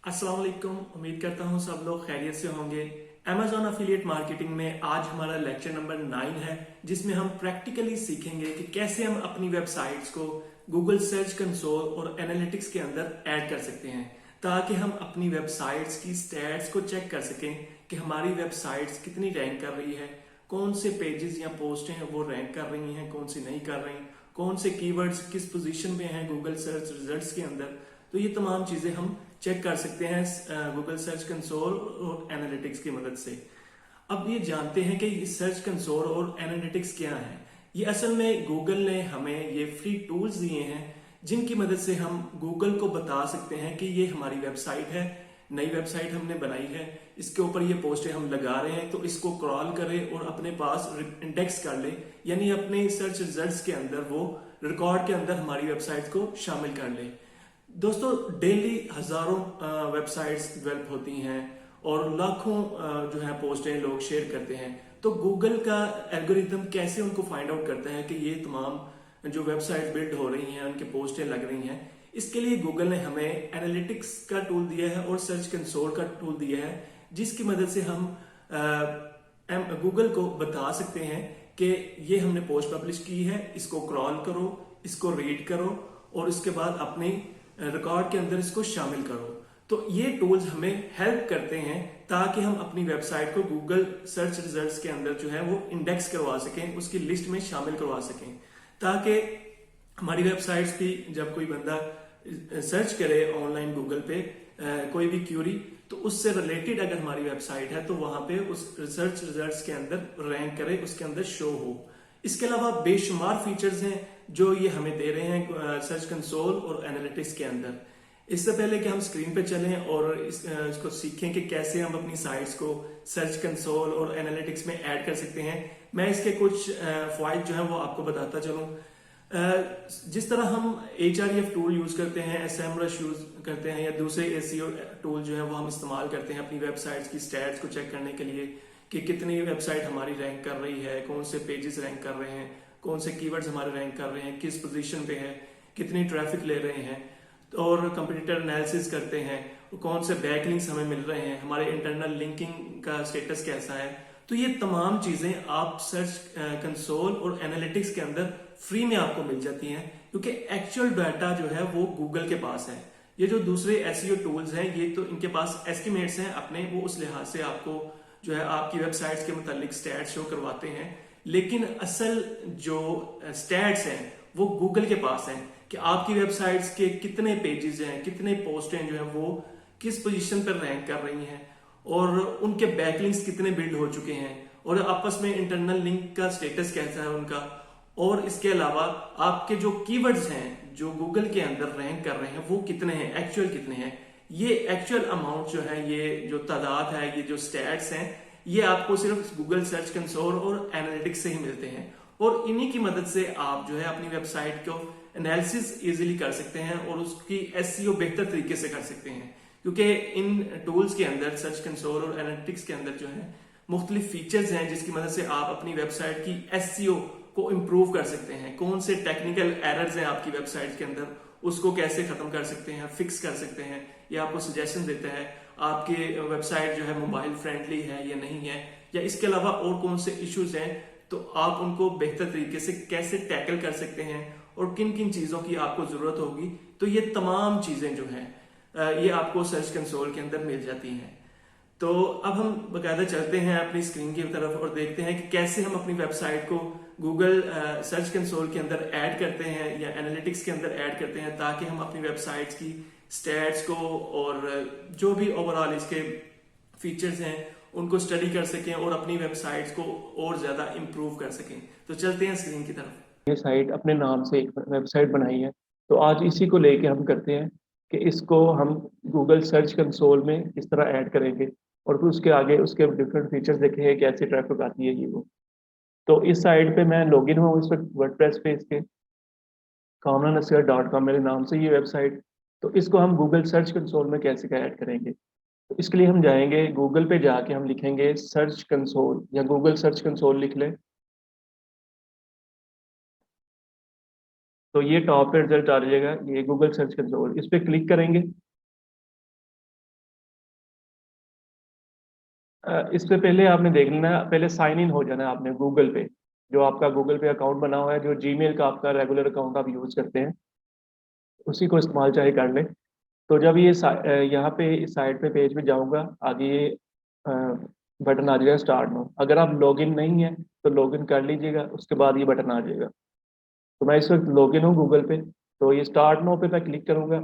अस्सलाम वालेकुम। उम्मीद करता हूँ सब लोग खैरियत से होंगे। Amazon अफिलिएट मार्केटिंग में आज हमारा लेक्चर नंबर 9 है, जिसमें हम प्रैक्टिकली सीखेंगे कि कैसे हम अपनी वेबसाइट्स को गूगल सर्च कंसोल और एनालिटिक्स के अंदर ऐड कर सकते हैं, ताकि हम अपनी वेबसाइट्स की स्टैट्स को चेक कर सकें कि हमारी वेबसाइट्स कितनी रैंक कर रही है, कौन से पेजेस या पोस्ट हैं वो रैंक कर रही हैं, कौन सी नहीं कर रही, कौन से कीवर्ड्स किस पोजीशन में हैं गूगल सर्च रिजल्ट्स के अंदर। तो ये तमाम चीजें हम चेक कर सकते हैं गूगल सर्च कंसोल और एनालिटिक्स की मदद से। अब ये जानते हैं कि ये सर्च कंसोल और एनालिटिक्स क्या है। ये असल में गूगल ने हमें ये फ्री टूल्स दिए हैं, जिनकी मदद से हम गूगल को बता सकते हैं कि ये हमारी वेबसाइट है, नई वेबसाइट हमने बनाई है, इसके ऊपर ये पोस्टें हम लगा रहे हैं, तो इसको क्रॉल करे और अपने पास इंडेक्स कर ले, यानी अपने सर्च रिजल्ट्स के अंदर वो रिकॉर्ड के अंदर हमारी वेबसाइट को शामिल कर ले। दोस्तों, डेली हजारों वेबसाइट्स डेवलप होती हैं और लाखों जो है पोस्टें लोग शेयर करते हैं। तो गूगल का एल्गोरिथम कैसे उनको फाइंड आउट करता है कि ये तमाम जो वेबसाइट बिल्ड हो रही हैं, उनके पोस्टें लग रही हैं। इसके लिए गूगल ने हमें एनालिटिक्स का टूल दिया है और सर्च कंसोल का टूल दिया है, जिसकी मदद से हम गूगल को बता सकते हैं कि ये हमने पोस्ट पब्लिश की है, इसको क्रॉल करो, इसको रीड करो और इसके बाद अपनी रिकॉर्ड के अंदर इसको शामिल करो। तो ये टूल्स हमें हेल्प करते हैं ताकि हम अपनी वेबसाइट को गूगल सर्च रिजल्ट्स के अंदर जो है वो इंडेक्स करवा सकें, उसकी लिस्ट में शामिल करवा सकें, ताकि हमारी वेबसाइट्स की जब कोई बंदा सर्च करे ऑनलाइन गूगल पे कोई भी क्यूरी, तो उससे रिलेटेड अगर हमारी वेबसाइट है तो वहां पे उस सर्च रिजल्ट्स के अंदर रैंक करे, उसके अंदर शो हो। इसके अलावा बेशुमार फीचर्स हैं जो ये हमें दे रहे हैं सर्च कंसोल और एनालिटिक्स के अंदर। इससे पहले कि हम स्क्रीन पे चलें और इसको सीखें कि कैसे हम अपनी साइट्स को सर्च कंसोल और एनालिटिक्स में ऐड कर सकते हैं, मैं इसके कुछ फायदे जो है वो आपको बताता चलूं। जिस तरह हम HREF टूल यूज करते हैं, SEMrush यूज करते हैं या दूसरे SEO टूल जो है वो हम इस्तेमाल करते हैं अपनी वेबसाइट्स की स्टैट्स को चेक करने के लिए कि कितनी वेबसाइट हमारी रैंक कर रही है, कौन से पेजेस रैंक कर रहे हैं, कौन से कीवर्ड्स हमारे रैंक कर रहे हैं, किस पोजीशन पे है, कितनी ट्रैफिक ले रहे हैं, और कंपटीटर एनालिसिस करते हैं, कौन से बैकलिंक्स हमें मिल रहे हैं, हमारे इंटरनल लिंकिंग का स्टेटस कैसा है। तो ये तमाम चीजें आप सर्च कंसोल और एनालिटिक्स के अंदर फ्री में आपको मिल जाती हैं, क्योंकि एक्चुअल डाटा जो है वो गूगल के पास है। ये जो दूसरे एसईओ टूल्स हैं ये तो इनके पास एस्टिमेट्स हैं अपने, वो उस लिहाज से आपको जो है आपकी वेबसाइट्स के मुतालिक स्टैट्स शो करवाते हैं, लेकिन असल जो स्टैट्स हैं वो गूगल के पास हैं कि आपकी वेबसाइट्स के कितने पेजेस हैं, कितने पोस्टें जो है वो किस पोजीशन पर रैंक कर रही हैं, और उनके बैकलिंक्स कितने बिल्ड हो चुके हैं, और आपस में इंटरनल लिंक का स्टेटस कैसा है उनका। और इसके अलावा आपके जो कीवर्ड्स हैं जो गूगल के अंदर रैंक कर रहे हैं वो कितने हैं, एक्चुअल कितने हैं। ये एक्चुअल अमाउंट जो है, ये जो तादाद है, ये जो स्टैट्स हैं, ये आपको सिर्फ गूगल सर्च कंसोल और एनालिटिक्स से ही मिलते हैं, और इन्हीं की मदद से आप जो है अपनी वेबसाइट को एनालिसिस इजीली कर सकते हैं और उसकी एसईओ बेहतर तरीके से कर सकते हैं, क्योंकि इन टूल्स के अंदर सर्च कंसोल और एनालिटिक्स के अंदर जो है मुख्तलिफ फीचर्स हैं जिसकी मदद से आप अपनी वेबसाइट की एसईओ को इम्प्रूव कर सकते हैं। कौन से टेक्निकल एरर्स हैं आपकी वेबसाइट के अंदर, उसको कैसे खत्म कर सकते हैं, फिक्स कर सकते हैं। ये आपको सजेशन देता है आपकी वेबसाइट जो है मोबाइल फ्रेंडली है या नहीं है, या इसके अलावा और कौन से इश्यूज हैं तो आप उनको बेहतर तरीके से कैसे टैकल कर सकते हैं और किन किन चीजों की आपको जरूरत होगी। तो ये तमाम चीजें जो हैं ये आपको सर्च कंसोल के अंदर मिल जाती हैं। तो अब हम बकायदा चलते हैं अपनी स्क्रीन की तरफ और देखते हैं कि कैसे हम अपनी वेबसाइट को गूगल सर्च कंसोल के अंदर ऐड करते हैं या एनालिटिक्स के अंदर ऐड करते हैं, ताकि हम अपनी वेबसाइट्स की स्टैट्स को और जो भी ओवरऑल इसके फीचर्स हैं उनको स्टडी कर सकें और अपनी वेबसाइट्स को और ज्यादा इंप्रूव कर सकें। तो चलते हैं स्क्रीन की तरफ। ये साइट अपने नाम से एक वेबसाइट बनाई है, तो आज इसी को लेके हम करते हैं कि इसको हम गूगल सर्च कंसोल में किस तरह ऐड करेंगे और फिर उसके आगे उसके डिफरेंट फीचर्स देखेंगे कैसे ट्रैफिक आती है ये वो। तो इस साइट पे मैं लॉगिन हूँ इस वक्त वर्डप्रेस पे, इसके kamranasir.com मेरे नाम से ये वेबसाइट। तो इसको हम गूगल सर्च कंसोल में कैसे ऐड करेंगे, तो इसके लिए हम जाएंगे गूगल पे, जाके हम लिखेंगे सर्च कंसोल या गूगल सर्च कंसोल लिख लें। तो ये टॉप पे रिजल्ट आ जाएगा, ये गूगल सर्च कंसोल, इस पे क्लिक करेंगे। इससे पहले आपने देख लेना है, पहले साइन इन हो जाना है आपने गूगल पे। जो आपका गूगल पे अकाउंट बना हुआ है, जो जीमेल का आपका रेगुलर अकाउंट आप यूज करते हैं, उसी को इस्तेमाल चाहे कर लें। तो जब ये यहाँ पे इस साइट पे पेज पे जाऊंगा, आगे ये बटन आ जाएगा स्टार्ट नो। अगर आप लॉगिन नहीं है तो लॉगिन कर लीजिएगा, उसके बाद ये बटन आ जाएगा। तो मैं इस वक्त लॉगिन हूँ गूगल पे, तो ये स्टार्ट नो पे मैं क्लिक करूंगा।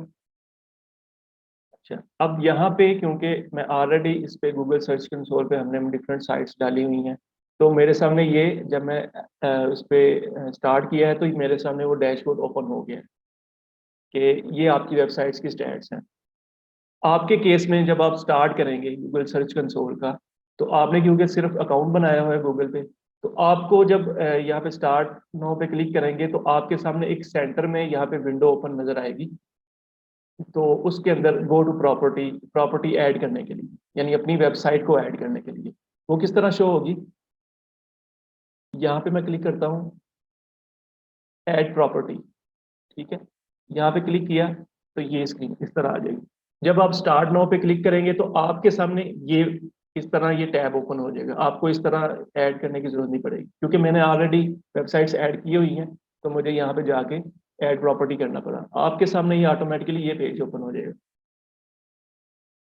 अच्छा, अब यहाँ पे क्योंकि मैं ऑलरेडी इस पे गूगल सर्च कंसोल पे हमने डिफरेंट साइट्स डाली हुई हैं, तो मेरे सामने ये, जब मैं उस पे स्टार्ट किया है तो मेरे सामने वो डैशबोर्ड ओपन हो गया है कि ये आपकी वेबसाइट्स की स्टैट्स हैं। आपके केस में जब आप स्टार्ट करेंगे गूगल सर्च कंसोल का, तो आपने क्योंकि सिर्फ अकाउंट बनाया हुआ है गूगल पे, तो आपको जब यहाँ पे स्टार्ट नाउ पे क्लिक करेंगे तो आपके सामने एक सेंटर में यहाँ पे विंडो ओपन नजर आएगी। तो उसके अंदर go to property, property add करने के लिए, यानी अपनी वेबसाइट को ऐड करने के लिए, वो किस तरह शो होगी। यहाँ पे मैं क्लिक करता हूँ ऐड प्रॉपर्टी। ठीक है, यहाँ पे क्लिक किया तो ये स्क्रीन इस तरह आ जाएगी। जब आप स्टार्ट नाउ पे क्लिक करेंगे तो आपके सामने ये इस तरह ये टैब ओपन हो जाएगा। आपको इस तरह ऐड करने की जरूरत नहीं पड़ेगी, क्योंकि मैंने ऑलरेडी वेबसाइट्स ऐड की हुई हैं, तो मुझे यहाँ पे जाके ऐड प्रॉपर्टी करना पड़ा। आपके सामने ये ऑटोमेटिकली ये पेज ओपन हो जाएगा।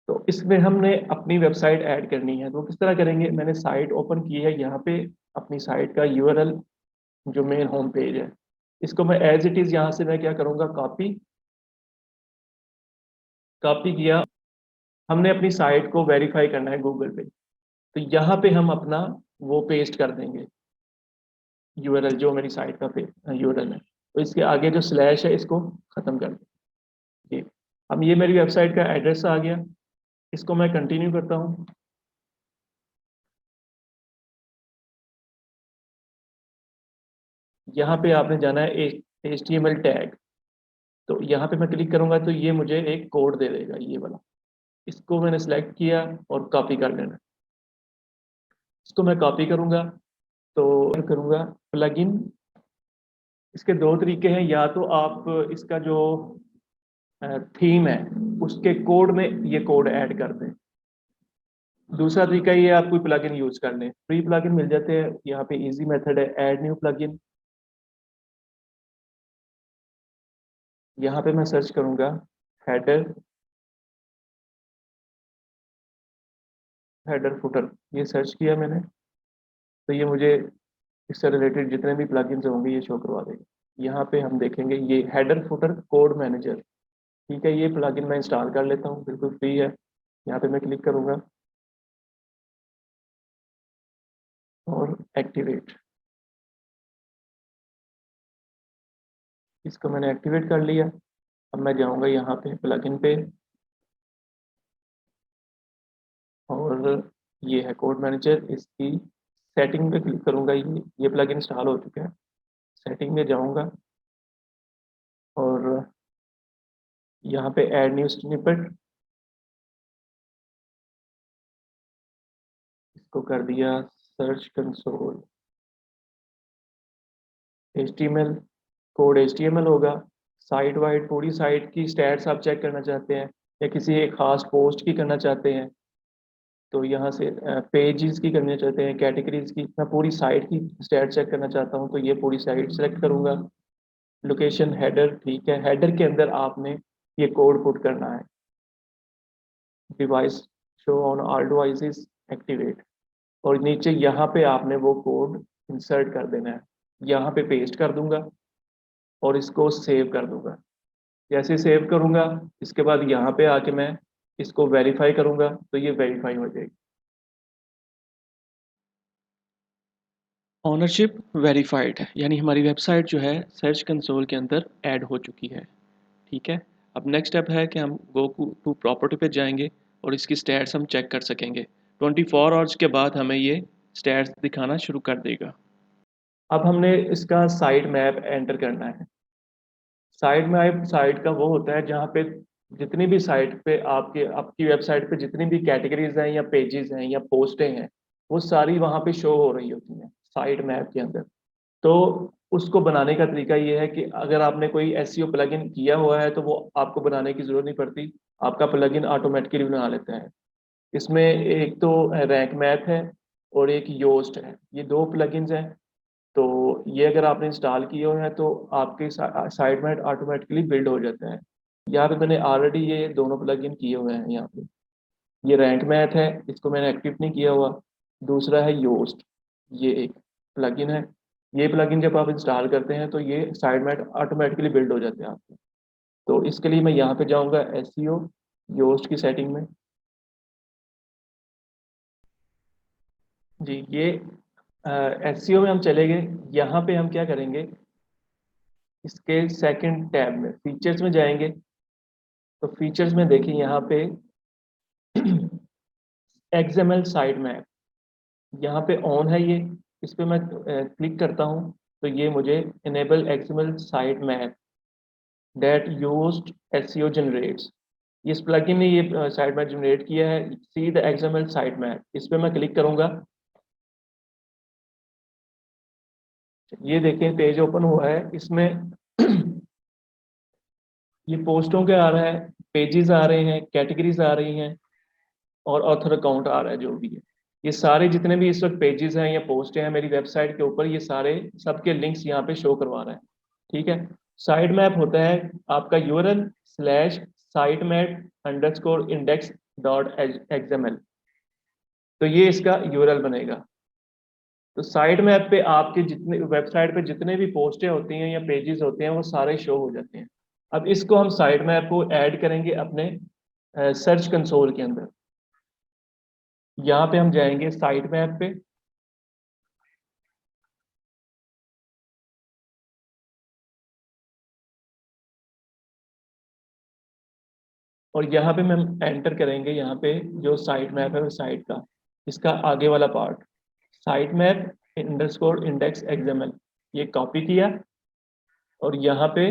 तो इसमें हमने अपनी वेबसाइट ऐड करनी है, तो किस तरह करेंगे। मैंने साइट ओपन की है यहाँ पे, अपनी साइट का यूआरएल जो मेन होम पेज है, इसको मैं एज इट इज यहाँ से मैं क्या करूँगा, कॉपी। कॉपी किया। हमने अपनी साइट को वेरीफाई करना है गूगल पे, तो यहाँ पे हम अपना वो पेस्ट कर देंगे यूआरएल, जो मेरी साइट का यूआरएल है। तो इसके आगे जो स्लैश है इसको खत्म कर देंगे। अब ये मेरी वेबसाइट का एड्रेस आ गया। इसको मैं कंटिन्यू करता हूँ। यहाँ पे आपने जाना है HTML टैग। तो यहाँ पे मैं क्लिक करूंगा तो ये मुझे एक कोड दे देगा, ये वाला। इसको मैंने सेलेक्ट किया और कॉपी कर लेना। इसको मैं कॉपी करूंगा, तो करूंगा प्लगइन। इसके दो तरीके हैं, या तो आप इसका जो थीम है उसके कोड में ये कोड ऐड कर दें। दूसरा तरीका ये है, आप कोई प्लगइन यूज कर लें, फ्री प्लगइन मिल जाते हैं। यहाँ पे इजी मेथड है ऐड न्यू प्लगइन। यहाँ पे मैं सर्च करूंगा हेडर, हेडर फुटर, ये सर्च किया मैंने, तो ये मुझे इससे रिलेटेड जितने भी प्लगइन्स होंगे ये शो करवा देगा। यहाँ पे हम देखेंगे ये हेडर फुटर कोड मैनेजर। ठीक है, ये प्लगइन मैं इंस्टॉल कर लेता हूँ, बिल्कुल फ्री है। यहाँ पे मैं क्लिक करूंगा और एक्टिवेट। इसको मैंने एक्टिवेट कर लिया। अब मैं जाऊंगा यहाँ पे प्लगइन पे, और ये है कोड मैनेजर। इसकी सेटिंग पे क्लिक करूंगा। ये प्लगइन इंस्टॉल हो चुका है। सेटिंग में जाऊंगा और यहाँ पे ऐड न्यू स्निपेट, इसको कर दिया search console HTML। Code HTML होगा। साइट वाइड पूरी साइट की स्टैट्स आप चेक करना चाहते हैं, या किसी एक खास पोस्ट की करना चाहते हैं, तो यहाँ से पेजेस की करना चाहते हैं, कैटेगरीज की, मैं पूरी साइट की स्टैट चेक करना चाहता हूँ, तो ये पूरी साइट सेलेक्ट करूंगा। लोकेशन हेडर, ठीक है, हेडर के अंदर आपने ये कोड पुट करना है। Device show on all devices activate, और नीचे यहाँ पे आपने वो कोड इंसर्ट कर देना है। यहाँ पे पेस्ट कर दूंगा और इसको सेव कर दूंगा। जैसे सेव करूंगा, इसके बाद यहाँ पे आके मैं इसको वेरीफाई करूंगा, तो ये वेरीफाई हो जाएगी। ऑनरशिप वेरीफाइड, यानी हमारी वेबसाइट जो है सर्च कंसोल के अंदर ऐड हो चुकी है। ठीक है, अब नेक्स्ट स्टेप है कि हम गो टू प्रॉपर्टी पे जाएंगे और इसकी स्टैट्स हम चेक कर सकेंगे। 24 आवर्स के बाद हमें ये स्टैट्स दिखाना शुरू कर देगा। अब हमने इसका साइट मैप एंटर करना है। साइट मैप साइट का वो होता है जहाँ पे जितनी भी साइट पे आपकी वेबसाइट पे जितनी भी कैटेगरीज हैं या पेजेस हैं या पोस्टें हैं, वो सारी वहाँ पे शो हो रही होती हैं साइट मैप के अंदर। तो उसको बनाने का तरीका ये है कि अगर आपने कोई SEO प्लगइन किया हुआ है तो वो आपको बनाने की जरूरत नहीं पड़ती, आपका प्लगइन ऑटोमेटिकली बना लेता है। इसमें एक तो रैंक मैथ है और एक योस्ट है, ये दो प्लगइन्स हैं। तो ये अगर आपने इंस्टॉल किए हुए हैं तो आपके साइट मैट ऑटोमेटिकली बिल्ड हो जाते हैं। यहाँ पे मैंने ऑलरेडी ये दोनों प्लगइन किए हुए हैं। यहाँ पे ये रैंक मैथ है, इसको मैंने एक्टिव नहीं किया हुआ। दूसरा है योस्ट, ये एक प्लगइन है। ये प्लगइन जब आप इंस्टॉल करते हैं तो ये साइट मैट ऑटोमेटिकली बिल्ड हो जाते हैं आपके। तो इसके लिए मैं यहाँ पे जाऊँगा एसईओ योस्ट की सेटिंग में। जी, ये एसईओ में हम चले गए। यहाँ पे हम क्या करेंगे, इसके सेकंड टैब में फीचर्स में जाएंगे। तो फीचर्स में देखिए यहाँ पे एक्सएमएल साइट मैप यहाँ पे ऑन है। ये इस पे मैं क्लिक करता हूँ तो ये मुझे enable XML site map that used SEO generates, इस प्लगइन ने ये साइट मैप जनरेट किया है। See the XML site map, इस पे मैं क्लिक करूंगा। ये देखें पेज ओपन हुआ है। इसमें ये पोस्टों के आ रहा है, पेजेस आ रहे हैं, कैटेगरीज आ रही हैं और ऑथर अकाउंट आ रहा है जो भी है। ये सारे जितने भी इस वक्त पेजेस हैं या पोस्ट हैं मेरी वेबसाइट के ऊपर, ये सारे सबके लिंक्स यहाँ पे शो करवा रहा है। ठीक है। साइट मैप होता है आपका URL slash site map underscore index dot XML, तो ये इसका यूआरएल बनेगा। तो साइट मैप पे आपके जितने वेबसाइट पे जितने भी पोस्टें होती हैं या पेजेस होते हैं वो सारे शो हो जाते हैं। अब इसको हम साइट मैप को ऐड करेंगे अपने सर्च कंसोल के अंदर। यहाँ पे हम जाएंगे साइट मैप पे, और यहाँ पे हम एंटर करेंगे यहाँ पे जो साइट मैप है वो साइट का इसका आगे वाला part site map underscore index XML, ये कॉपी किया और यहाँ पे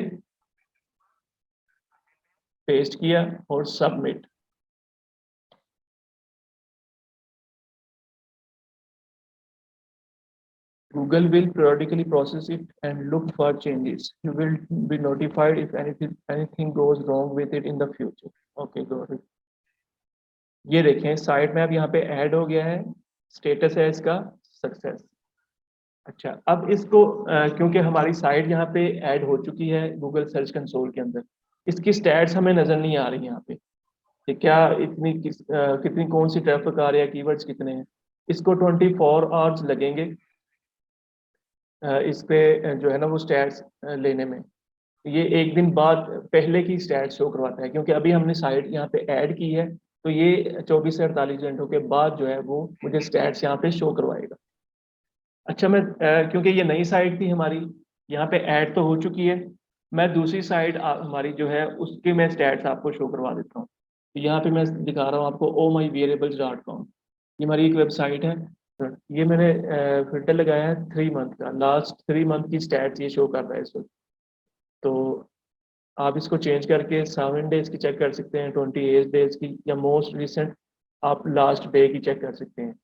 पेस्ट किया और submit. Google will periodically process it and look for changes. You will be notified if anything goes wrong with it in the future. Okay, got it. ये देखें site map यहाँ पे ऐड हो गया है, स्टेटस है इसका सक्सेस। अच्छा, अब इसको क्योंकि हमारी साइट यहाँ पे ऐड हो चुकी है गूगल सर्च कंसोल के अंदर, इसकी स्टैट्स हमें नजर नहीं आ रही यहाँ पे कि क्या कितनी कौन सी ट्रैफिक आ रही है, कीवर्ड्स कितने हैं। इसको 24 आवर्स लगेंगे इस पे जो है ना वो स्टैट्स लेने में। ये एक दिन बाद पहले की स्टैट्स शो करवाता है, क्योंकि अभी हमने साइट यहाँ पे ऐड की है तो ये 24 से 48 घंटों के बाद जो है वो मुझे स्टैट्स यहाँ पे शो करवाएगा। अच्छा, मैं क्योंकि ये नई साइट थी हमारी, यहाँ पे ऐड तो हो चुकी है, मैं दूसरी साइट हमारी जो है उसके मैं स्टैट्स आपको शो करवा देता हूँ। तो यहाँ पे मैं दिखा रहा हूँ आपको omyvariables.com, ये हमारी एक वेबसाइट है। ये मैंने फिल्टर लगाया है 3 मंथ का, लास्ट 3 मंथ की स्टैट्स ये शो कर रहा है इस वक्त। तो आप इसको चेंज करके 7 डेज की चेक कर सकते हैं, 28 डेज की, या मोस्ट रिसेंट आप लास्ट डे की चेक कर सकते हैं।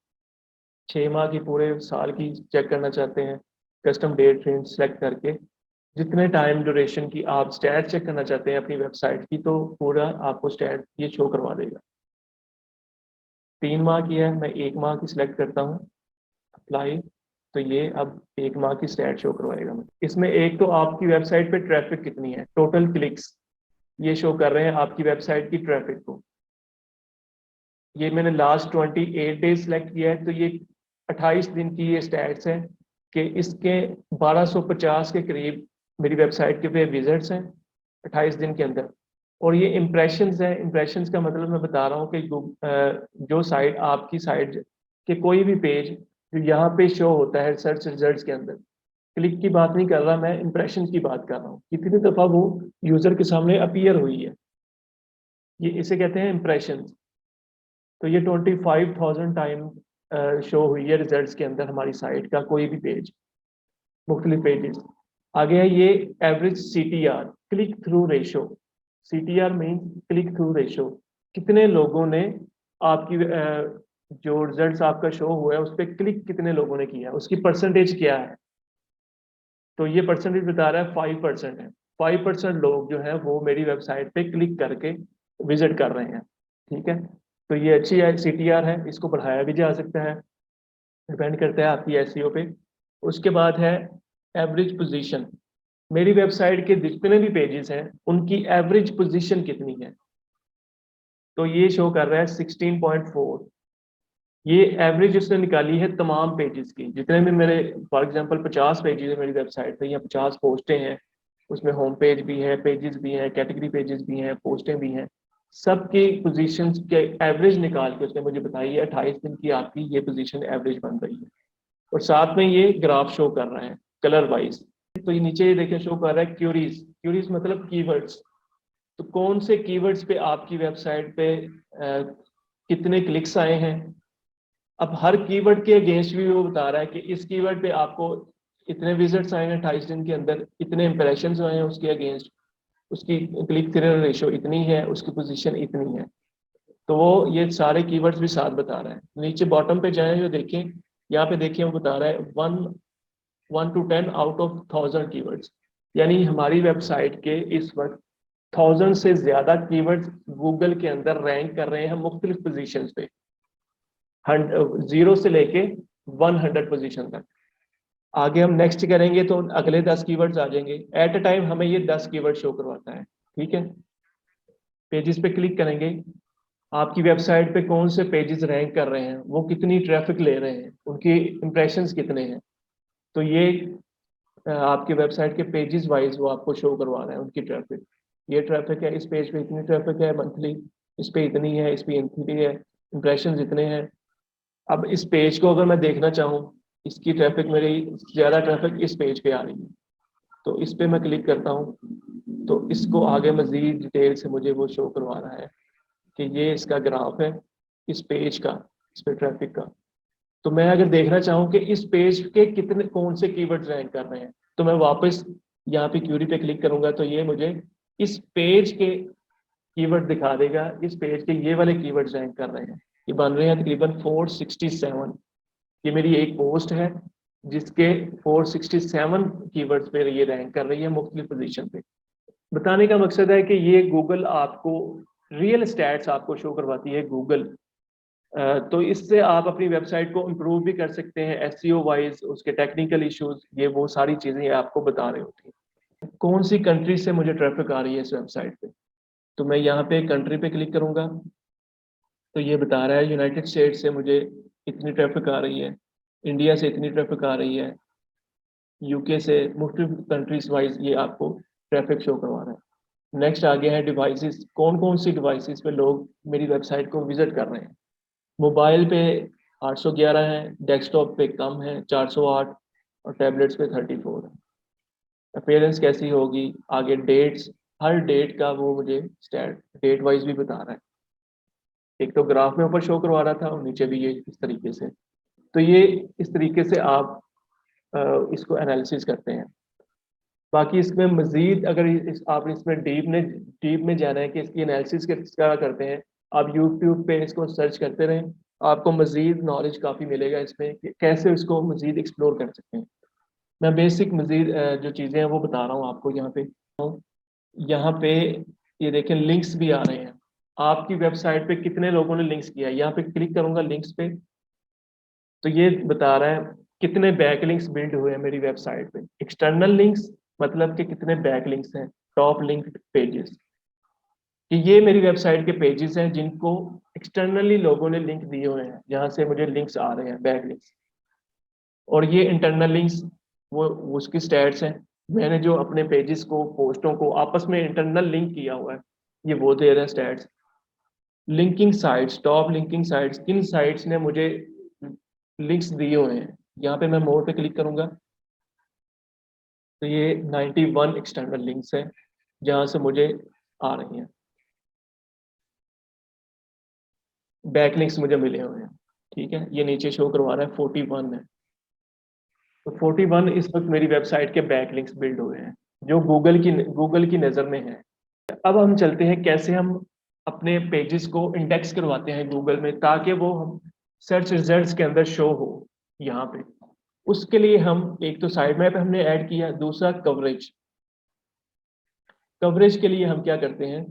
6 माह की, पूरे साल की चेक करना चाहते हैं, कस्टम डेट रेंज सेलेक्ट करके जितने टाइम ड्यूरेशन की आप स्टैट चेक करना चाहते हैं अपनी वेबसाइट की, तो पूरा आपको स्टैट ये शो करवा देगा। 3 माह की है, मैं 1 माह की सिलेक्ट करता हूँ, अप्लाई। तो ये अब 1 माह की स्टैट शो करवाएगा। मैं इसमें एक तो आपकी वेबसाइट पे ट्रैफिक कितनी है, टोटल क्लिक्स ये शो कर रहे हैं आपकी वेबसाइट की ट्रैफिक को। ये मैंने लास्ट 28 डेज सेलेक्ट किया है, तो ये 28 दिन की ये स्टैट्स हैं कि इसके 1250 के करीब मेरी वेबसाइट के पे विजिट्स हैं 28 दिन के अंदर। और ये इम्प्रेशंस हैं, इम्प्रेशंस का मतलब मैं बता रहा हूँ कि जो साइट आपकी साइट के कोई भी पेज जो यहाँ पे शो होता है सर्च रिजल्ट्स के अंदर, क्लिक की बात नहीं कर रहा मैं, इम्प्रेशन की बात कर रहा हूँ, कितनी दफ़ा वो यूज़र के सामने अपीयर हुई है, ये इसे कहते हैं इम्प्रेशन। तो ये 25,000 टाइम शो हुई है रिजल्ट्स के अंदर हमारी साइट का कोई भी पेज, मुख्तलिफ पेजेस। आगे है ये average CTR, click through ratio. CTR mean click through ratio, कितने लोगों ने आपकी जो रिजल्ट्स आपका शो हुआ है उस पर क्लिक कितने लोगों ने किया है, उसकी परसेंटेज क्या है। तो ये परसेंटेज बता रहा है 5% है। 5% लोग जो है वो मेरी वेबसाइट पे क्लिक करके विजिट कर रहे हैं। ठीक है, तो ये अच्छी है CTR है, इसको बढ़ाया भी जा सकता है, डिपेंड करता है आपकी SEO पे। उसके बाद है एवरेज पोजीशन। मेरी वेबसाइट के जितने भी पेजेस हैं उनकी एवरेज पोजीशन कितनी है, तो ये शो कर रहा है 16.4। ये एवरेज उसने निकाली है तमाम पेजेस की, जितने भी मेरे फॉर एग्जांपल 50 पेजेस है मेरी वेबसाइट पे या 50 पोस्टें हैं, उसमें होम पेज भी है, पेजेस भी हैं, कैटेगरी पेजेस भी हैं, पोस्टें भी हैं, सबकी पोजीशंस के एवरेज निकाल के उसने मुझे बताई है 28 दिन की आपकी ये पोजीशन एवरेज बन रही है। और साथ में ये ग्राफ शो कर रहा है कलर वाइज। तो ये नीचे ये देखिए शो कर रहा है क्यूरीज। क्यूरीज मतलब कीवर्ड्स। तो कौन से कीवर्ड्स पे आपकी वेबसाइट पे कितने क्लिक्स आए हैं। अब हर कीवर्ड के अगेंस्ट भी वो बता रहा है कि इस कीवर्ड पे आपको इतने विजिट्स आए हैं 28 दिन के अंदर, इतने इंप्रेशंस आए हैं उसके अगेंस्ट, उसकी क्लिक थ्रू रेशो इतनी है, उसकी पोजीशन इतनी है। तो वो ये सारे कीवर्ड्स भी साथ बता रहा है। नीचे बॉटम पे जाएं जो देखें, यहाँ पे देखिए वो बता रहा है 1 to 10 आउट ऑफ 1000 कीवर्ड्स। यानी हमारी वेबसाइट के इस वक्त 1000 से ज्यादा कीवर्ड्स गूगल के अंदर रैंक कर रहे हैं मुख्तलिफ पोजीशंस पे, 0 से लेके 100 पोजीशन तक। आगे हम नेक्स्ट करेंगे तो अगले 10 कीवर्ड्स आ जाएंगे। एट अ टाइम हमें ये 10 कीवर्ड शो करवाता है। ठीक है, पेजेस पे क्लिक करेंगे, आपकी वेबसाइट पे कौन से पेजेस रैंक कर रहे हैं, वो कितनी ट्रैफिक ले रहे हैं, उनकी इंप्रेशंस कितने हैं। तो ये आपकी वेबसाइट के पेजेस वाइज वो आपको शो करवा रहा है उनकी ट्रैफिक। ये ट्रैफिक है, इस पेज पे इतनी ट्रैफिक है मंथली, इस पे इतनी है, इस पे इतनी है, इंप्रेशन इतने हैं। अब इस पेज को अगर मैं देखना चाहूँ, इसकी ट्रैफिक मेरी ज़्यादा ट्रैफिक इस पेज पे आ रही है, तो इस पे मैं क्लिक करता हूँ, तो इसको आगे मजीद डिटेल से मुझे वो शो करवा रहा है कि ये इसका ग्राफ है इस पेज का, इस पे ट्रैफिक का। तो मैं अगर देखना चाहूँ कि इस पेज के कितने कौन से कीवर्ड्स रैंक कर रहे हैं, तो मैं वापस यहाँ पे क्यूरी पे क्लिक करूंगा, तो ये मुझे इस पेज के कीवर्ड दिखा देगा, इस पेज के ये वाले कीवर्ड्स रैंक कर रहे हैं। ये बन रहे हैं तकरीबन 467। ये मेरी एक पोस्ट है जिसके 467 कीवर्ड्स पे ये रैंक कर रही है मुख्तलिफ पोजीशन पे। बताने का मकसद है कि ये गूगल आपको रियल स्टैट्स आपको शो करवाती है गूगल। तो इससे आप अपनी वेबसाइट को इम्प्रूव भी कर सकते हैं SEO वाइज, उसके टेक्निकल इश्यूज, ये वो सारी चीज़ें आपको बता रही होती हैं। कौन सी कंट्री से मुझे ट्रैफिक आ रही है इस वेबसाइट पे, तो मैं यहाँ पे कंट्री पे क्लिक करूँगा, तो ये बता रहा है यूनाइटेड स्टेट से मुझे इतनी ट्रैफिक आ रही है, इंडिया से इतनी ट्रैफिक आ रही है, UK से, मुख्तलिफ कंट्रीज वाइज ये आपको ट्रैफिक शो करवा रहा है। नेक्स्ट आ गया है डिवाइसेस, कौन कौन सी डिवाइसेस पे लोग मेरी वेबसाइट को विजिट कर रहे हैं। मोबाइल पे 811 है, डेस्कटॉप पे कम है 408, और टैबलेट्स पे 34 है। अपेयरेंस कैसी होगी, आगे डेट्स, हर डेट का वो मुझे स्टैट डेट वाइज भी बता रहा है। एक तो ग्राफ में ऊपर शो करवा रहा था और नीचे भी ये इस तरीके से। तो ये इस तरीके से आप इसको एनालिसिस करते हैं। बाकी इसमें मजीद अगर आप इसमें डीप में जाना है कि इसकी एनालिसिस क्या करते हैं, आप यूट्यूब पे इसको सर्च करते रहें, आपको मजीद नॉलेज काफ़ी मिलेगा इसमें कि कैसे इसको मजीद एक्सप्लोर कर सकते हैं। मैं बेसिक मजीद जो चीज़ें हैं वो बता रहा हूँ आपको यहाँ पे ये देखें लिंक्स भी आ रहे हैं। आपकी वेबसाइट पे कितने लोगों ने लिंक्स किया है, यहाँ पे क्लिक करूंगा लिंक्स पे, तो ये बता रहा है कितने बैक लिंक्स बिल्ड हुए हैं मेरी वेबसाइट पे। एक्सटर्नल लिंक्स मतलब कि कितने बैक लिंक्स हैं, टॉप लिंक्ड पेजेस, कि ये मेरी वेबसाइट के पेजेस हैं जिनको एक्सटर्नली लोगों ने लिंक दिए हुए हैं, जहाँ से मुझे लिंक्स आ रहे हैं, बैक लिंक्स। और ये इंटरनल लिंक्स वो उसकी स्टैट्स हैं, मैंने जो अपने पेजेस को, पोस्टों को आपस में इंटरनल लिंक किया हुआ है, ये वो दे रहे हैं stats. Linking sites, top linking sites, किन साइट्स ने मुझे लिंक्स दिए हुए हैं, यहाँ पे मैं मोर पे क्लिक करूंगा, तो ये 91 एक्सटर्नल लिंक्स हैं जहाँ से मुझे आ रही हैं, बैक लिंक्स मुझे मिले हुए हैं। ठीक है, ये नीचे शो करवा रहा है 41 है, तो 41 इस वक्त मेरी वेबसाइट के बैक लिंक्स बिल्ड हुए हैं जो गूगल की नज़र में है। अब हम चलते हैं कैसे हम अपने पेजेस को इंडेक्स करवाते हैं गूगल में, ताकि वो हम सर्च रिजल्ट्स के अंदर शो हो यहाँ पे। उसके लिए हम एक तो साइड मैप हमने ऐड किया, दूसरा कवरेज। कवरेज के लिए हम क्या करते हैं,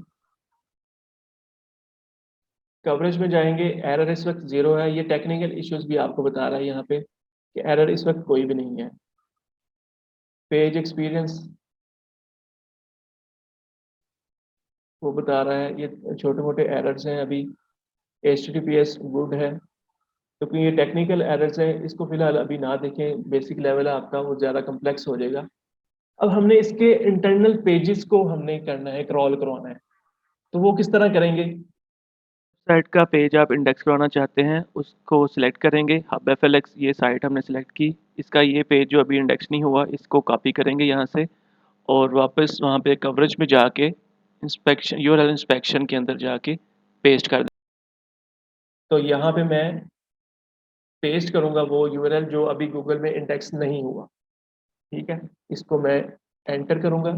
कवरेज में जाएंगे, एरर इस वक्त 0 है। ये टेक्निकल इश्यूज भी आपको बता रहा है यहाँ पे कि एरर इस वक्त कोई भी नहीं है। पेज एक्सपीरियंस वो बता रहा है, ये छोटे मोटे एरर्स हैं अभी। HTTPS गुड है, क्योंकि ये टेक्निकल एरर्स है, इसको फिलहाल अभी ना देखें, बेसिक लेवल है आपका, वो ज़्यादा कम्प्लेक्स हो जाएगा। अब हमने इसके इंटरनल पेजेस को हमने करना है, क्रॉल करवाना है, तो वो किस तरह करेंगे? साइट का पेज आप इंडेक्स करवाना चाहते हैं, उसको सिलेक्ट करेंगे, हब FLX ये साइट हमने सिलेक्ट की, इसका ये पेज जो अभी इंडेक्स नहीं हुआ इसको कॉपी करेंगे यहाँ से और वापस वहाँ पे कवरेज में जाके इंस्पेक्शन URL इंस्पेक्शन के अंदर जाके पेस्ट कर दें। तो यहाँ पे मैं पेस्ट करूँगा वो URL जो अभी गूगल में इंडेक्स नहीं हुआ, ठीक है। इसको मैं एंटर करूँगा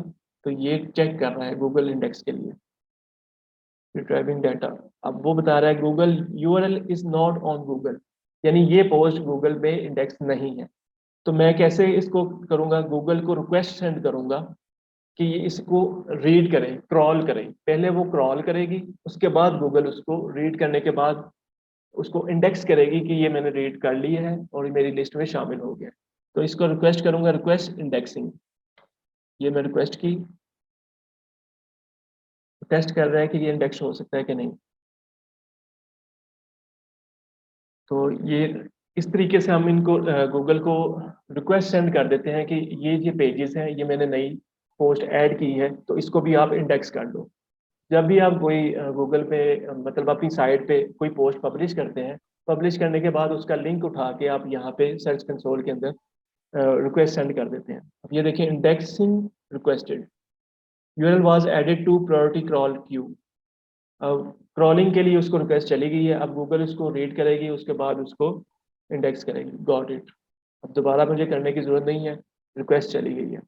तो ये चेक कर रहा है गूगल इंडेक्स के लिए, रिट्राइविंग डाटा। अब वो बता रहा है Google URL is not on Google, यानी ये पोस्ट गूगल में इंडेक्स नहीं है। तो मैं कैसे इसको करूँगा? गूगल को रिक्वेस्ट सेंड करूँगा कि ये इसको रीड करें, क्रॉल करें। पहले वो क्रॉल करेगी, उसके बाद गूगल उसको रीड करने के बाद उसको इंडेक्स करेगी कि ये मैंने रीड कर लिया है और ये मेरी लिस्ट में शामिल हो गया। तो इसको रिक्वेस्ट करूँगा, रिक्वेस्ट इंडेक्सिंग। ये मैं रिक्वेस्ट की, टेस्ट कर रहा है कि ये इंडेक्स हो सकता है कि नहीं। तो ये इस तरीके से हम इनको गूगल को रिक्वेस्ट सेंड कर देते हैं कि ये पेजेस हैं, ये मैंने नई पोस्ट ऐड की है, तो इसको भी आप इंडेक्स कर दो। जब भी आप कोई गूगल पे मतलब अपनी साइट पे कोई पोस्ट पब्लिश करते हैं, पब्लिश करने के बाद उसका लिंक उठा के आप यहाँ पे सर्च कंसोल के अंदर रिक्वेस्ट सेंड कर देते हैं। अब ये देखिए, indexing requested, URL was added to priority crawl queue. अब क्रॉलिंग के लिए उसको रिक्वेस्ट चली गई है, अब गूगल उसको रीड करेगी, उसके बाद उसको इंडेक्स करेगी। Got it. अब दोबारा मुझे करने की जरूरत नहीं है, रिक्वेस्ट चली गई है।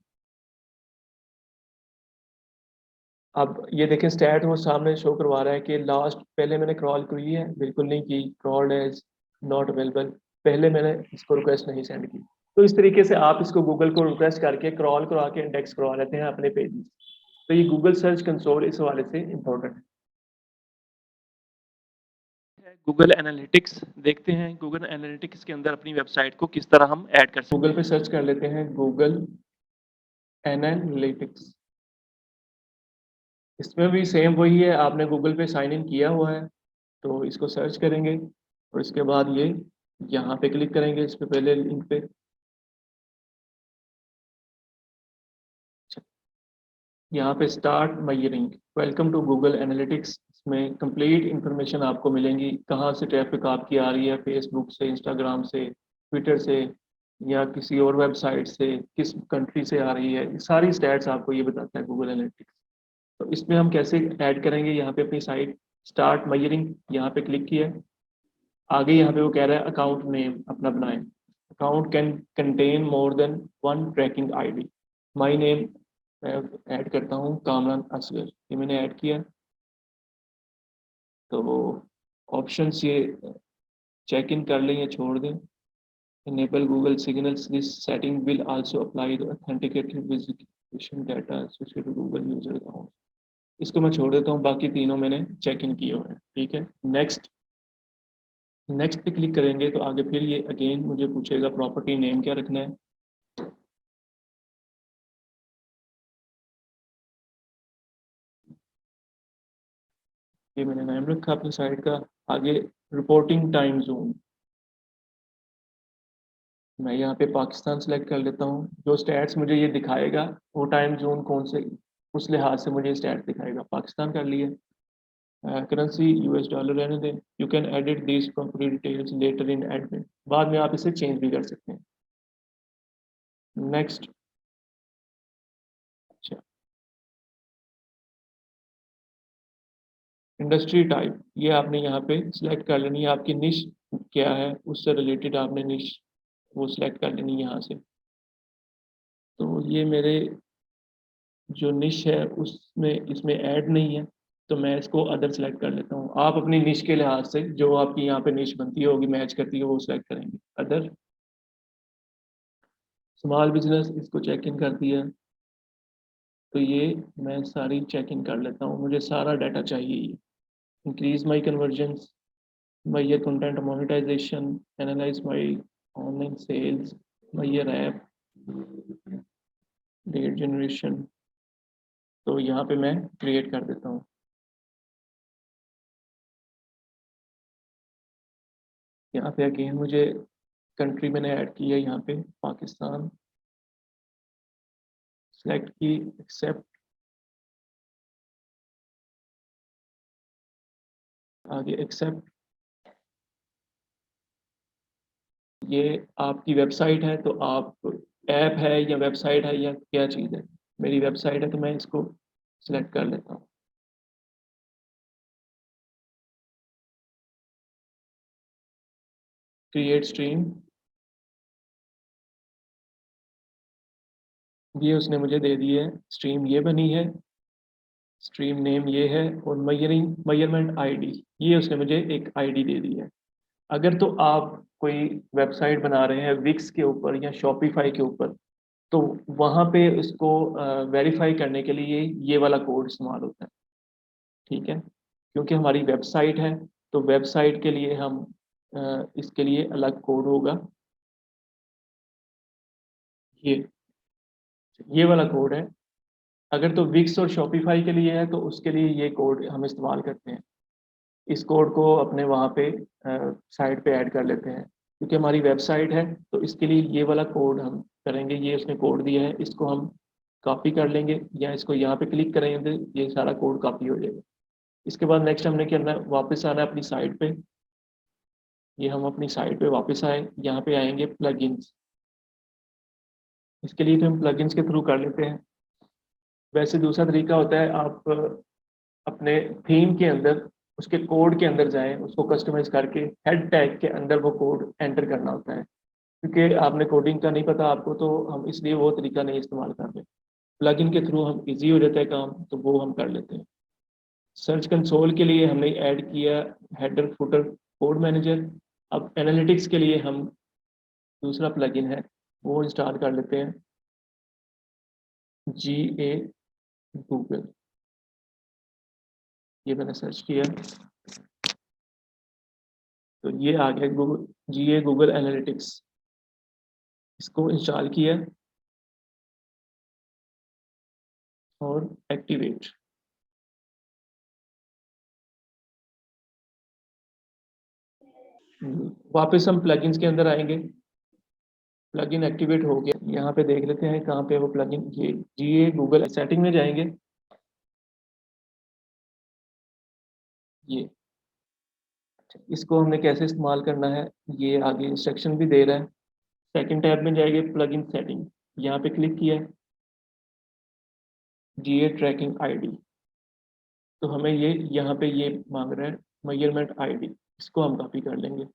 अब ये देखें, स्टैट वो सामने शो करवा रहा है कि लास्ट, पहले मैंने क्रॉल की है, बिल्कुल नहीं की, क्रॉल्ड एज नॉट अवेलेबल, पहले मैंने इसको रिक्वेस्ट नहीं सेंड की। तो इस तरीके से आप इसको गूगल को रिक्वेस्ट करके क्रॉल करवा के इंडेक्स करवा लेते हैं अपने पेजेस। तो ये गूगल सर्च कंसोल इस हवाले से इम्पोर्टेंट है। गूगल एनालिटिक्स देखते हैं, गूगल एनालिटिक्स के अंदर अपनी वेबसाइट को किस तरह हम ऐड कर सकते हैं। गूगल पे सर्च कर लेते हैं गूगल एनालिटिक्स। इसमें भी सेम वही है, आपने गूगल पे साइन इन किया हुआ है, तो इसको सर्च करेंगे और इसके बाद ये यहाँ पे क्लिक करेंगे, इस पे पहले लिंक पे। यहाँ पे स्टार्ट मयरिंग, वेलकम टू गूगल एनालिटिक्स। इसमें कंप्लीट इंफॉर्मेशन आपको मिलेंगी, कहाँ से ट्रैफिक आपकी आ रही है, फेसबुक से, इंस्टाग्राम से, ट्विटर से, या किसी और वेबसाइट से, किस कंट्री से आ रही है, ये सारी स्टैट्स आपको ये बताता है गूगल एनालिटिक्स। तो इसमें हम कैसे ऐड करेंगे? यहाँ पे अपनी साइट स्टार्ट मयरिंग, यहाँ पे क्लिक किया, आगे यहाँ पे वो कह रहा है अकाउंट नेम अपना बनाएं। Account can contain more than one tracking ID। My name मैं ऐड करता हूँ कामरान असगर, ये मैंने ऐड किया। तो ऑप्शंस ये चेक इन कर लें या छोड़ दें। Enable Google signals, this setting will also apply the authenticated visitation data associated Google user account. इसको मैं छोड़ देता हूँ, बाकी तीनों मैंने चेक इन किए हुए हैं, ठीक है। नेक्स्ट, नेक्स्ट पे क्लिक करेंगे तो आगे फिर ये अगेन मुझे पूछेगा प्रॉपर्टी नेम क्या रखना है। ये मैंने नाम रखा अपनी साइट का। आगे रिपोर्टिंग टाइम जोन, मैं यहाँ पे पाकिस्तान सेलेक्ट कर लेता हूँ। जो स्टैट्स मुझे ये दिखाएगा वो टाइम जोन कौन से, उस लिहाज से मुझे स्टैट्स दिखाएगा। पाकिस्तान कर लिए। करेंसी US डॉलर रहने दें। You can edit this property details later in admin, बाद में आप इसे चेंज भी कर सकते हैं। नेक्स्ट। अच्छा, इंडस्ट्री टाइप ये आपने यहाँ पे सिलेक्ट कर लेनी है, आपकी निश क्या है उससे रिलेटेड आपने निश वो सिलेक्ट कर लेनी है यहाँ से। तो ये मेरे जो निश है उसमें इसमें ऐड नहीं है, तो मैं इसको अदर सेलेक्ट कर लेता हूँ। आप अपनी निश के लिहाज से जो आपकी यहाँ पे निश बनती होगी, मैच करती है, वो सिलेक्ट करेंगे। अदर, स्मॉल बिजनेस, इसको चेक इन कर दिया। तो ये मैं सारी चेक इन कर लेता हूँ, मुझे सारा डाटा चाहिए ये। increase my conversions, my year content monetization, analyze my online sales, my year app, lead generation। तो यहाँ पे मैं क्रिएट कर देता हूँ। यहाँ पे अगेन मुझे कंट्री मैंने ऐड की है, यहाँ पे पाकिस्तान सेलेक्ट की, एक्सेप्ट, आगे एक्सेप्ट। ये आपकी वेबसाइट है तो आप ऐप है या वेबसाइट है या क्या चीज़ है? मेरी वेबसाइट है तो मैं इसको सिलेक्ट कर लेता हूँ। क्रिएट स्ट्रीम, ये उसने मुझे दे दी है। स्ट्रीम ये बनी है, स्ट्रीम नेम ये है, और मेजरमेंट आईडी, ये उसने मुझे एक आईडी दे दी है। अगर तो आप कोई वेबसाइट बना रहे हैं विक्स के ऊपर या शॉपिफाई के ऊपर, तो वहाँ पे इसको वेरीफाई करने के लिए ये वाला कोड इस्तेमाल होता है, ठीक है? क्योंकि हमारी वेबसाइट है तो वेबसाइट के लिए हम इसके लिए अलग कोड होगा। ये वाला कोड है। अगर तो विक्स और शॉपिफाई के लिए है तो उसके लिए ये कोड हम इस्तेमाल करते हैं। इस कोड को अपने वहाँ पे साइट पे ऐड कर लेते हैं, क्योंकि हमारी वेबसाइट है तो इसके लिए ये वाला कोड हम करेंगे। ये उसने कोड दिया है, इसको हम कॉपी कर लेंगे या इसको यहाँ पे क्लिक करेंगे तो ये सारा कोड कॉपी हो जाएगा। इसके बाद नेक्स्ट हमने क्या करना है, वापस आना है अपनी साइट पे। ये हम अपनी साइट पे वापस आए, यहाँ पे आएंगे प्लगइन्स। इसके लिए तो हम प्लगइन्स के थ्रू कर लेते हैं। वैसे दूसरा तरीका होता है, आप अपने थीम के अंदर उसके कोड के अंदर जाएं, उसको कस्टमाइज करके हेड टैग के अंदर वो कोड एंटर करना होता है। क्योंकि आपने कोडिंग का नहीं पता आपको, तो हम इसलिए वो तरीका नहीं इस्तेमाल कर रहे। प्लगइन के थ्रू हम इजी हो जाता है काम, तो वो हम कर लेते हैं। सर्च कंसोल के लिए हमने ऐड किया हेडर फुटर कोड मैनेजर। अब एनालिटिक्स के लिए हम दूसरा प्लगइन है वो इंस्टॉल कर लेते हैं, GA गूगल। ये मैंने सर्च किया तो ये आ गया गूगल, GA गूगल एनालिटिक्स। इसको इंस्टॉल किया और एक्टिवेट। वापस हम प्लगइन्स के अंदर आएंगे। प्लगइन एक्टिवेट हो गया, यहाँ पे देख लेते हैं कहाँ पे वो प्लगइन। ये GA गूगल सेटिंग में जाएंगे, ये इसको हमने कैसे इस्तेमाल करना है ये आगे इंस्ट्रक्शन भी दे रहा है। सेकंड टैब में जाएंगे, प्लगइन सेटिंग, यहाँ पे क्लिक किया, GA ट्रैकिंग आईडी। तो हमें ये यहाँ पे ये मांग रहा है मेजरमेंट आईडी, इसको हम कॉपी कर लेंगे।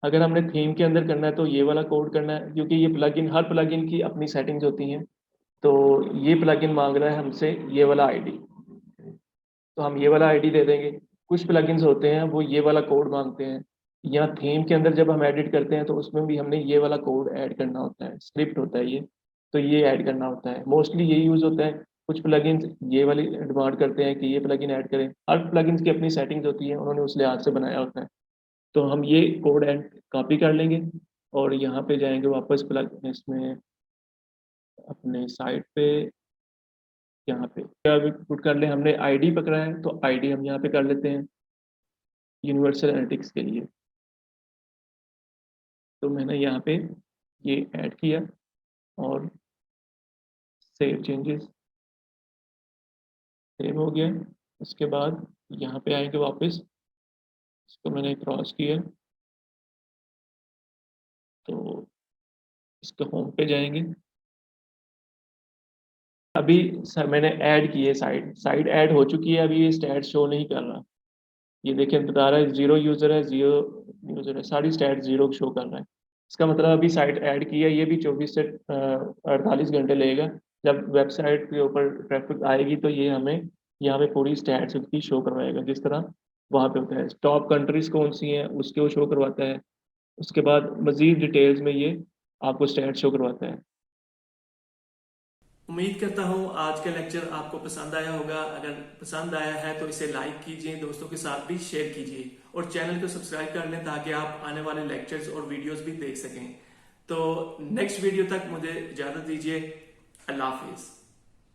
अगर हमने थीम के अंदर करना है तो ये वाला कोड करना है, क्योंकि ये प्लगइन, हर प्लगइन की अपनी सेटिंग्स होती हैं। तो ये प्लगइन मांग रहा है हमसे ये वाला आईडी, तो हम ये वाला आईडी दे देंगे। कुछ प्लगइन्स होते हैं वो ये वाला कोड मांगते हैं, या थीम के अंदर जब हम एडिट करते हैं तो उसमें भी हमने ये वाला कोड ऐड करना होता है, स्क्रिप्ट होता है ये, तो ये ऐड करना होता है। मोस्टली यही यूज़ होता है। कुछ प्लगइन्स ये वाली डिमांड करते हैं कि ये प्लगइन ऐड करें। हर प्लगइन्स की अपनी सेटिंग्स होती है, उन्होंने उस लिहाज से बनाया होता है। तो हम ये कोड ऐड कॉपी कर लेंगे और यहाँ पे जाएंगे वापस प्लग इसमें अपने साइट पे। यहाँ पे क्या पुट कर ले, हमने आईडी पकड़ा है तो आईडी हम यहाँ पे कर लेते हैं यूनिवर्सल एनालिटिक्स के लिए। तो मैंने यहाँ पे ये ऐड किया और सेव चेंजेस, सेव हो गया। उसके बाद यहाँ पे आएंगे वापस, इसको मैंने क्रॉस किया तो इसके होम पे जाएंगे। अभी सर मैंने ऐड की है साइट ऐड हो चुकी है, अभी ये स्टैट शो नहीं कर रहा। ये देखिए बता रहा है 0 यूज़र है, 0 यूज़र है, सारी स्टैट 0 शो कर रहा है। इसका मतलब अभी साइट ऐड की है, ये भी 24 से 48 घंटे लगेगा। जब वेबसाइट के ऊपर ट्रैफिक आएगी तो ये हमें यहाँ पे पूरी स्टैट्स उसकी शो करवाएगा, जिस तरह वहाँ पे होता है। टॉप कंट्रीज कौन सी हैं उसके वो शो करवाता है। उसके बाद मज़ीद डिटेल्स में ये आपको स्टैट शो करवाता है। उम्मीद करता हूँ आज का लेक्चर आपको पसंद आया होगा। अगर पसंद आया है तो इसे लाइक कीजिए, दोस्तों के साथ भी शेयर कीजिए और चैनल को सब्सक्राइब कर लें ताकि आप आने वाले लेक्चर्स और वीडियोस भी देख सकें। तो नेक्स्ट वीडियो तक मुझे इजाजत दीजिए। अल्लाह हाफिज।